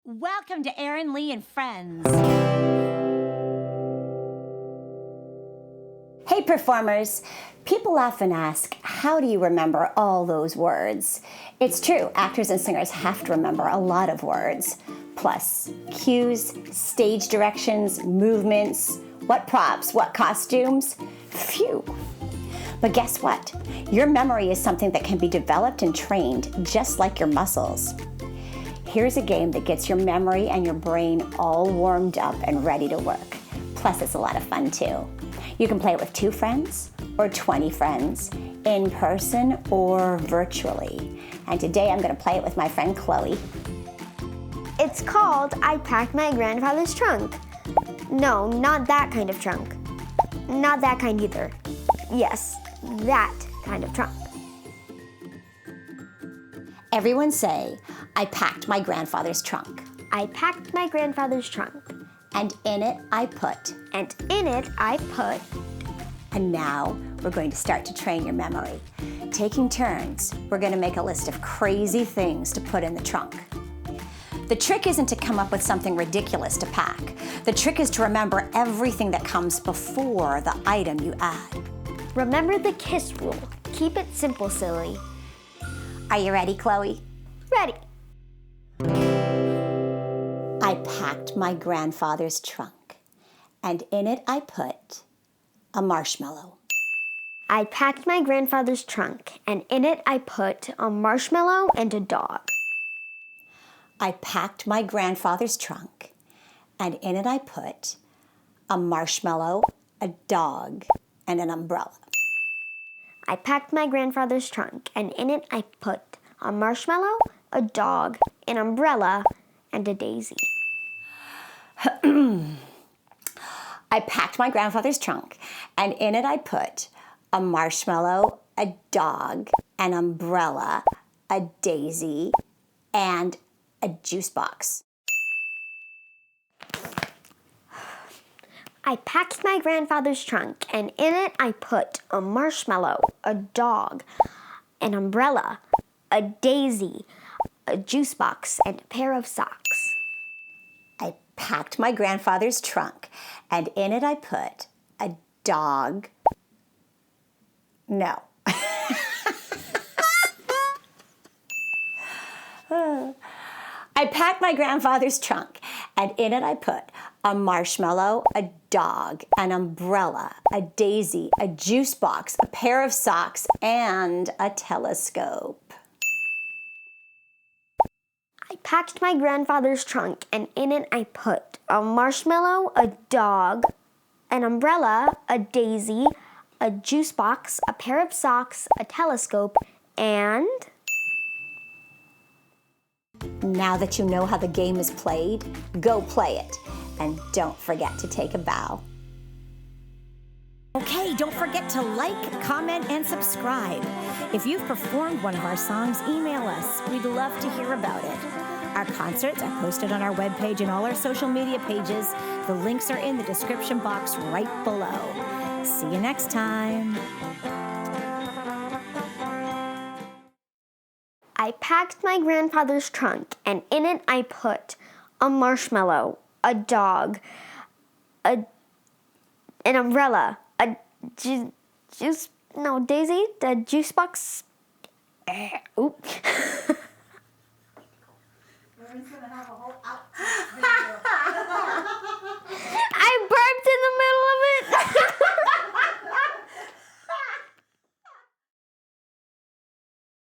Welcome to Erin Lee and Friends. Hey performers, people often ask, how do you remember all those words? It's true, actors and singers have to remember a lot of words. Plus, cues, stage directions, movements, what props, what costumes. Phew. But guess what? Your memory is something that can be developed and trained just like your muscles. Here's a game that gets your memory and your brain all warmed up and ready to work. Plus, it's a lot of fun too. You can play it with 2 friends or 20 friends, in person or virtually. And today I'm going to play it with my friend Chloe. It's called I Packed My Grandfather's Trunk. No, not that kind of trunk. Not that kind either. Yes, that kind of trunk. Everyone say, I packed my grandfather's trunk. I packed my grandfather's trunk. And in it I put. And in it I put. And now we're going to start to train your memory. Taking turns, we're going to make a list of crazy things to put in the trunk. The trick isn't to come up with something ridiculous to pack. The trick is to remember everything that comes before the item you add. Remember the KISS rule. Keep it simple, silly. Are you ready, Chloe? Ready. I packed my grandfather's trunk, and in it I put a marshmallow. I packed my grandfather's trunk, and in it I put a marshmallow and a dog. I packed my grandfather's trunk, and in it I put a marshmallow, a dog, and an umbrella. I packed my grandfather's trunk, and in it I put a marshmallow, a dog, an umbrella, and a daisy. I packed my grandfather's trunk, and in it I put a marshmallow, a dog, an umbrella, a daisy, and a juice box. I packed my grandfather's trunk, and in it I put a marshmallow, a dog, an umbrella, a daisy, a juice box, and a pair of socks. I packed my grandfather's trunk, and in it I put a dog. No. I packed my grandfather's trunk, and in it I put a marshmallow, a dog, an umbrella, a daisy, a juice box, a pair of socks, and a telescope. I packed my grandfather's trunk, and in it I put a marshmallow, a dog, an umbrella, a daisy, a juice box, a pair of socks, a telescope, and... Now that you know how the game is played, go play it. And don't forget to take a bow. Okay, don't forget to like, comment, and subscribe. If you've performed one of our songs, email us. We'd love to hear about it. Our concerts are posted on our webpage and all our social media pages. The links are in the description box right below. See you next time. I packed my grandfather's trunk, and in it I put a marshmallow, a dog, an umbrella, a daisy, the juice box. Oop. Erin's gonna have a whole outfit video.